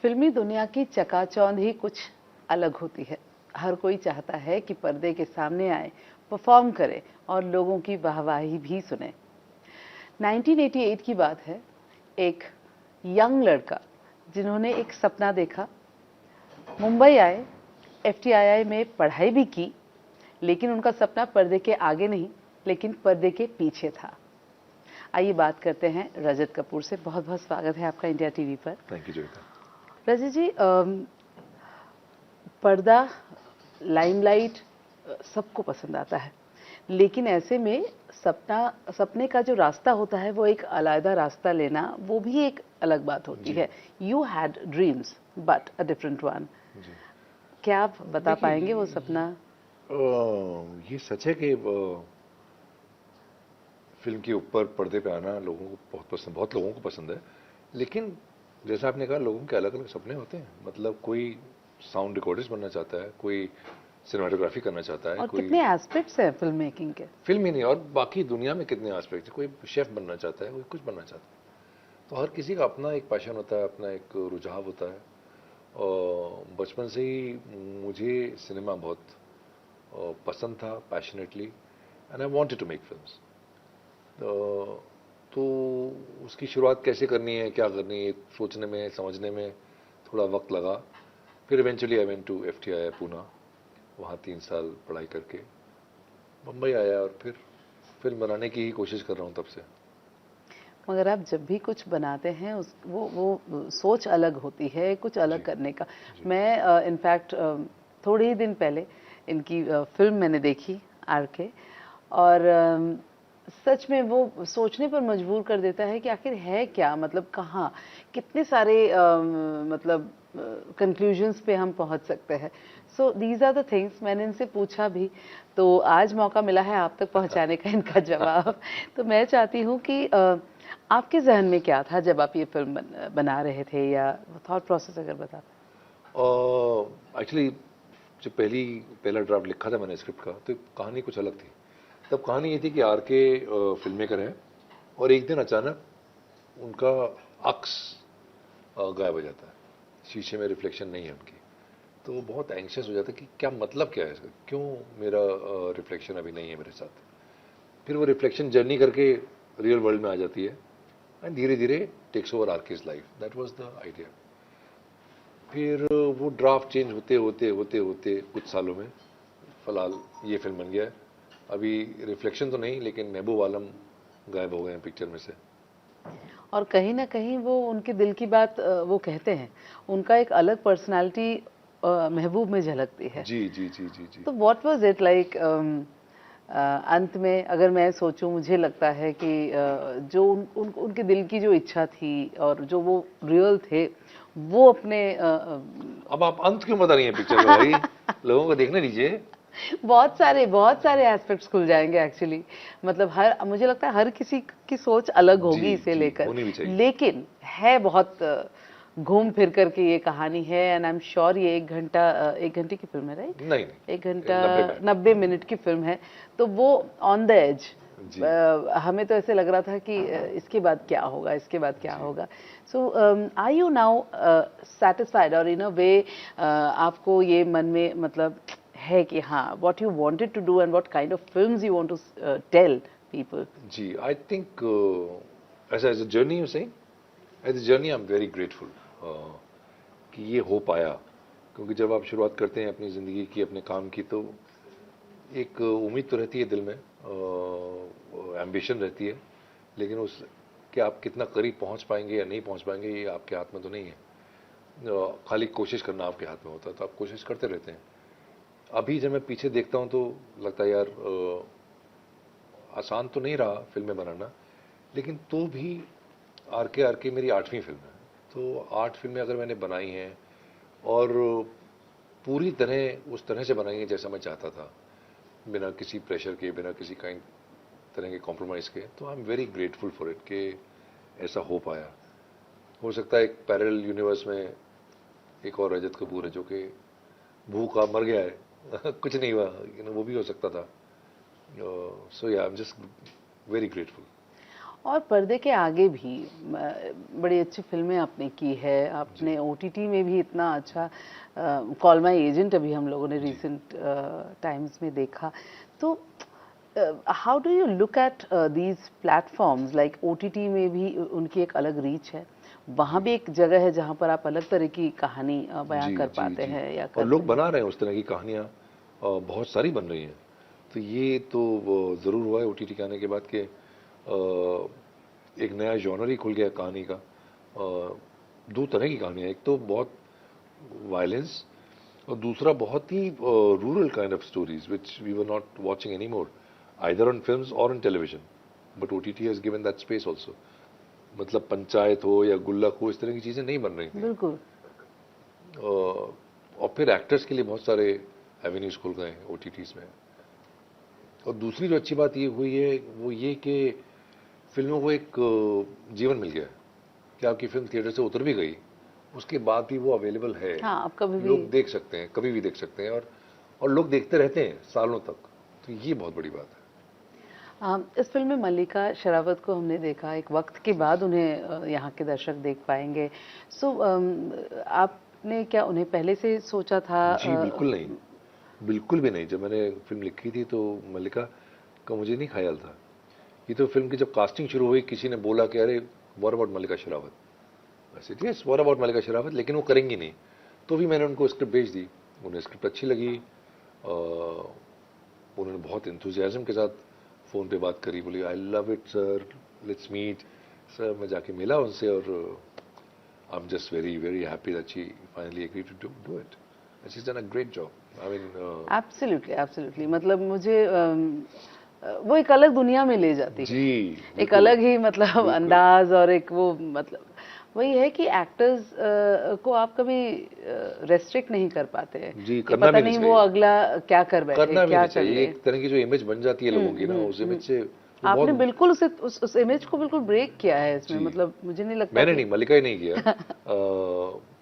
फिल्मी दुनिया की चकाचौंध ही कुछ अलग होती है। हर कोई चाहता है कि पर्दे के सामने आए, परफॉर्म करे और लोगों की वाहवाही भी सुने। 1988 की बात है। एक यंग लड़का जिन्होंने एक सपना देखा, मुंबई आए, एफटीआईआई में पढ़ाई भी की, लेकिन उनका सपना पर्दे के आगे नहीं, लेकिन पर्दे के पीछे था। आइए बात करते हैं रजत कपूर से। बहुत बहुत स्वागत है आपका इंडिया टीवी पर। Thank you Jogita. रजत जी, पर्दा, लाइमलाइट सबको पसंद आता है, लेकिन ऐसे में सपने का जो रास्ता होता है वो एक अलग रास्ता लेना, वो भी एक अलग बात होती है। You had dreams but a different one. क्या आप बता पाएंगे वो सपना? ये सच है कि फिल्म के ऊपर पर्दे पे आना लोगों को बहुत पसंद, बहुत लोगों को पसंद है। लेकिन जैसा आपने कहा, लोगों के अलग अलग सपने होते हैं। मतलब कोई साउंड रिकॉर्डिस्ट बनना चाहता है, कोई सिनेमाटोग्राफी करना चाहता है, और कोई कितने एस्पेक्ट्स हैं फिल्म मेकिंग के। फिल्म ही नहीं और बाकी दुनिया में कितने एस्पेक्ट है। कोई शेफ बनना चाहता है, कोई कुछ बनना चाहता है। तो हर किसी का अपना एक पैशन होता है, अपना एक रुझाव होता है। और बचपन से ही मुझे सिनेमा बहुत पसंद था, passionately, and I wanted to make films. तो उसकी शुरुआत कैसे करनी है, क्या करनी है, सोचने में, समझने में थोड़ा वक्त लगा। फिर eventually I went to FTII Poona, वहाँ 3 साल पढ़ाई करके मुंबई आया और फिर फिल्म बनाने की ही कोशिश कर रहा हूँ तब से। मगर आप जब भी कुछ बनाते हैं वो सोच अलग होती है, कुछ अलग करने का। मैं इनफैक्ट थोड़े ही दिन पहले इनकी फिल्म मैंने देखी, आरके, और सच में वो सोचने पर मजबूर कर देता है कि आखिर है क्या, मतलब कहाँ, कितने सारे मतलब कंक्लूजन्स पे हम पहुंच सकते हैं। So these are the things. मैंने इनसे पूछा भी, तो आज मौका मिला है आप तक पहुंचाने का इनका जवाब। तो मैं चाहती हूँ कि आपके जहन में क्या था जब आप ये फिल्म बना रहे थे, या थॉट प्रोसेस अगर बताते। एक्चुअली जब पहला ड्राफ्ट लिखा था मैंने स्क्रिप्ट का, तो कहानी कुछ अलग थी। तब कहानी ये थी कि आरके फिल्म मेकर है और एक दिन अचानक उनका अक्स गायब हो जाता है, शीशे में रिफ्लेक्शन नहीं है उनकी। तो वो बहुत एंग्शियस हो जाता है कि क्या मतलब क्या है इसका, क्यों मेरा रिफ्लेक्शन अभी नहीं है मेरे साथ। फिर वो रिफ्लेक्शन जर्नी करके रियल वर्ल्ड में आ जाती है एंड धीरे धीरे takes over RK's life. That was the idea. फिर वो ड्राफ्ट चेंज होते होते होते होते कुछ सालों में फिलहाल ये फिल्म बन गया है। अभी रिफ्लेक्शन तो नहीं, लेकिन महबूब आलम गायब हो गए हैं पिक्चर में से। और कहीं ना कहीं वो उनके दिल की बात वो कहते हैं, उनका एक अलग पर्सनालिटी महबूब में झलकती है। जी जी जी जी जी। तो व्हाट वाज इट लाइक? अंत में अगर मैं सोचूं, मुझे लगता है कि जो उनके दिल की जो इच्छा थी और जो वो रियल थे, वो अपने अब आप अंत क्यों बता रही हैं पिक्चर का भाई? लोगों को देखने दीजिए। बहुत सारे एस्पेक्ट्स खुल जाएंगे एक्चुअली। मतलब मुझे लगता है हर किसी की सोच अलग होगी इसे लेकर, होनी भी चाहिए। लेकिन है बहुत घूम फिर करके ये कहानी है। एंड आई एम श्योर ये 1 घंटे की फिल्म है, राइट? नहीं 1 घंटा 90 मिनट की फिल्म है, तो वो ऑन द एज। हमें तो ऐसे लग रहा था कि इसके बाद क्या होगा, इसके बाद क्या होगा। सो आर यू नाउ सेटिस्फाइड, और इन अ वे आपको ये मन में मतलब है कि हाँ, what you wanted to do and what kind of films you want to tell people? जी, I think as a journey you saying, as a journey I am very grateful कि ये हो पाया। क्योंकि जब आप शुरुआत करते हैं अपनी ज़िंदगी की, अपने काम की, तो एक उम्मीद तो रहती है दिल में, एम्बिशन रहती है, लेकिन उस कि आप कितना करीब पहुंच पाएंगे या नहीं पहुंच पाएंगे ये आपके हाथ में तो नहीं है। खाली कोशिश करना आपके हाथ में होता है, तो आप कोशिश करते रहते हैं। अभी जब मैं पीछे देखता हूं तो लगता है यार आसान तो नहीं रहा फिल्में बनाना, लेकिन तो भी आरके मेरी 8वीं फिल्म है। तो 8 फिल्में अगर मैंने बनाई हैं और पूरी तरह उस तरह से बनाई है जैसा मैं चाहता था, बिना किसी प्रेशर के, बिना किसी काइंड तरह के कॉम्प्रोमाइज़ के, तो आई am very grateful for it कि ऐसा हो पाया। हो सकता है एक पैरेलल यूनिवर्स में एक और रजत कपूर है जो कि भूखा मर गया है कुछ नहीं हुआ, वो भी हो सकता था। सो या आई एम जस्ट वेरी ग्रेटफुल। और पर्दे के आगे भी बड़ी अच्छी फिल्में आपने की है, आपने ओटीटी में भी इतना अच्छा कॉल माय एजेंट अभी हम लोगों ने रिसेंट टाइम्स में देखा। तो how do you look at these platforms, like OTT में भी उनकी एक अलग रीच है, वहाँ भी एक जगह है जहाँ पर आप अलग तरह की कहानी बयां जी कर जी पाते जी। हैं या और कर लोग बना रहे हैं उस तरह की कहानियाँ, बहुत सारी बन रही हैं। तो ये तो ज़रूर हुआ है ओटीटी के आने के बाद कि एक नया जॉनर ही खुल गया कहानी का। दो तरह की कहानियाँ, एक तो बहुत वायलेंस और दूसरा बहुत ही rural kind of stories which we were not watching any more either on films or on television, but OTT has given that space also. मतलब पंचायत हो या गुल्लक हो, इस तरह की चीज़ें नहीं बन रही थी। बिल्कुल। और फिर एक्टर्स के लिए बहुत सारे एवेन्यूज खुल गए हैं ओटीटीज में। और दूसरी जो अच्छी बात ये हुई है वो ये कि फिल्मों को एक जीवन मिल गया है कि आपकी फिल्म थिएटर से उतर भी गई, उसके बाद भी वो अवेलेबल है, हाँ, आप कभी भी लोग देख सकते हैं, कभी भी देख सकते हैं, और लोग देखते रहते हैं सालों तक। तो ये बहुत बड़ी बात है। इस फिल्म में मल्लिका शेरावत को हमने देखा, एक वक्त के बाद उन्हें यहाँ के दर्शक देख पाएंगे। सो आपने क्या उन्हें पहले से सोचा था? जी बिल्कुल नहीं, बिल्कुल भी नहीं। जब मैंने फिल्म लिखी थी तो मल्लिका का मुझे नहीं ख्याल था। ये तो फिल्म की जब कास्टिंग शुरू हुई, किसी ने बोला कि अरे व्हाट अबाउट मल्लिका शेरावत, ऐसे यस व्हाट अबाउट मल्लिका शेरावत, लेकिन वो करेंगी नहीं। तो भी मैंने उनको स्क्रिप्ट भेज दी, उन्हें स्क्रिप्ट अच्छी लगी, उन्होंने बहुत इंथुजियाज्म के साथ फ़ोन पे बात करी, बोली I love it sir, let's meet. Sir मैं जाके मिला उनसे और I am just very very happy that she finally agree to do it. She has done a great job. I mean absolutely absolutely, मतलब मुझे वो एक अलग दुनिया में ले जाती है। जी एक अलग ही मतलब अंदाज, और एक वो मतलब वही है कि एक्टर्स को आप कभी रेस्ट्रिक्ट नहीं कर पाते हैं जी, कि करना पता भी नहीं नहीं वो चाहिए, अगला क्या कर बैठे, करना भी क्या नहीं कर चाहिए। ले। एक तरह की जो इमेज बन जाती है लोगों की ना, उस इमेज से वो आपने बहुत। बिल्कुल उस इमेज को बिल्कुल ब्रेक किया है इसमें, जी, मतलब मुझे नहीं लगता मैंने कि नहीं, मल्लिका ही नहीं किया।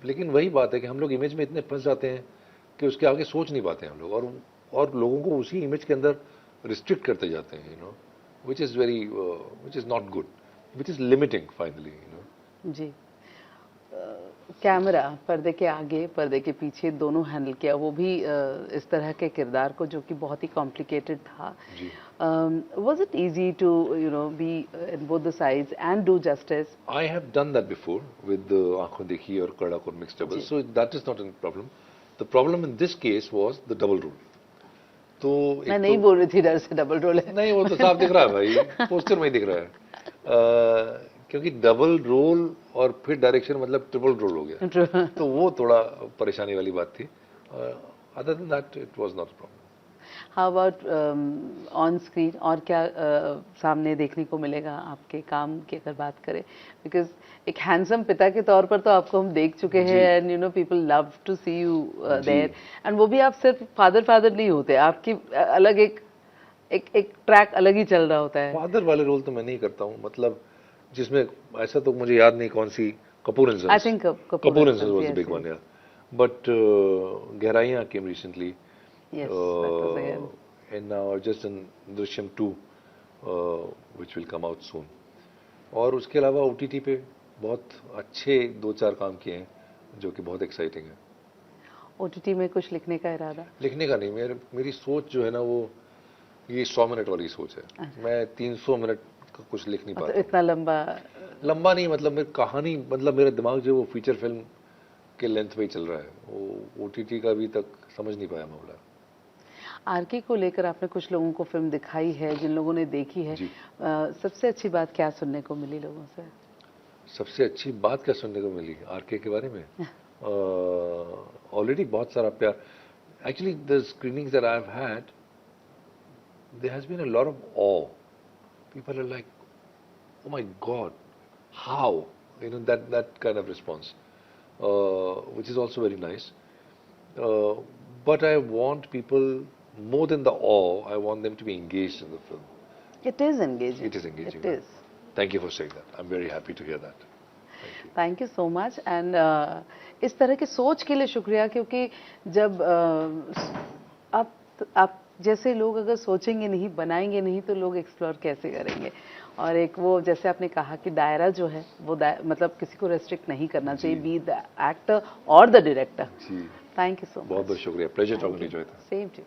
लेकिन वही बात है कि हम लोग इमेज में इतने फंस जाते हैं कि उसके आगे सोच नहीं पाते हम लोग, और लोगों को उसी इमेज के अंदर रिस्ट्रिक्ट करते जाते हैं, which is very which is not good, which is limiting finally, जी। कैमरा पर्दे के आगे पर्दे के पीछे दोनों हैंडल किया, वो भी इस तरह के किरदार को जो कि बहुत ही कॉम्प्लिकेटेड था। जी। Was it easy to be in both the sides and do justice? I have done that before with Aankhon Dekhi or Kadak or mixed double, ji. so that is not a problem. The problem in this case was the double rule. तो मैं एक नहीं तो बोल रही थी डर से डबल रोल है। नहीं, वो तो साफ दिख रहा है भाई, पोस्टर में ही दिख रहा है। क्योंकि डबल रोल और फिर डायरेक्शन मतलब ट्रिपल रोल हो गया, तो वो थोड़ा परेशानी वाली बात थी। Other than that it was not a problem. How about on screen, और क्या सामने देखने को मिलेगा आपके काम की अगर बात करें? बिकॉज एक हैंडसम पिता के तौर पर तो आपको हम देख चुके हैं, and people love to see you there, एंड वो भी आप सिर्फ फादर नहीं होते, आपकी अलग एक ट्रैक अलग ही चल रहा होता है। फादर वाले रोल तो मैं नहीं करता हूँ, मतलब जिसमें ऐसा तो मुझे याद नहीं कौन सी, Kapoor and sons, I think Kapoor and sons was the big one, या बट गहराइयाँ came recently, yes, that was again. and now just in Drishyam 2 which will come out soon. और उसके अलावा OTT पे बहुत अच्छे 2-4 काम किए हैं जो कि बहुत एक्साइटिंग है। OTT में कुछ लिखने का इरादा? लिखने का नहीं, मेरी सोच जो है ना, वो ये 100 मिनट वाली सोच है। मैं 300 मिनट का कुछ लिख नहीं पाता। इतना लंबा नहीं, मतलब मेरी कहानी, मतलब मेरा दिमाग जो वो फीचर फिल्म के लेंथ पे ही चल रहा है, वो OTT का अभी तक समझ नहीं पाया मामला। आरके को लेकर आपने कुछ लोगों को फिल्म दिखाई है, जिन लोगों ने देखी है, सबसे अच्छी बात क्या सुनने को मिली लोगों से? सबसे अच्छी बात क्या सुनने को मिली आरके के बारे में? ऑलरेडी बहुत सारा प्यार। Actually the screenings that I have had, there has been a lot of awe. People are like, oh my god, how, that kind of response, which is also very nice. But I want people, more than the awe, I want them to be engaged in the film. It is engaging. It is engaging. It is. Thank you for saying that. I'm very happy to hear that. Thank you so much. And इस तरह की सोच के लिए शुक्रिया, क्योंकि जब आप जैसे लोग अगर सोचेंगे नहीं, बनाएंगे नहीं, तो लोग एक्सप्लोर कैसे करेंगे? और एक वो जैसे आपने कहा कि दायरा जो है वो मतलब किसी को रेस्ट्रिक्ट नहीं करना चाहिए, बी द एक्टर और द डायरेक्टर। जी, थैंक यू सो मच। बहुत बहुत शुक्रिया, pleasure talking to you. Same to.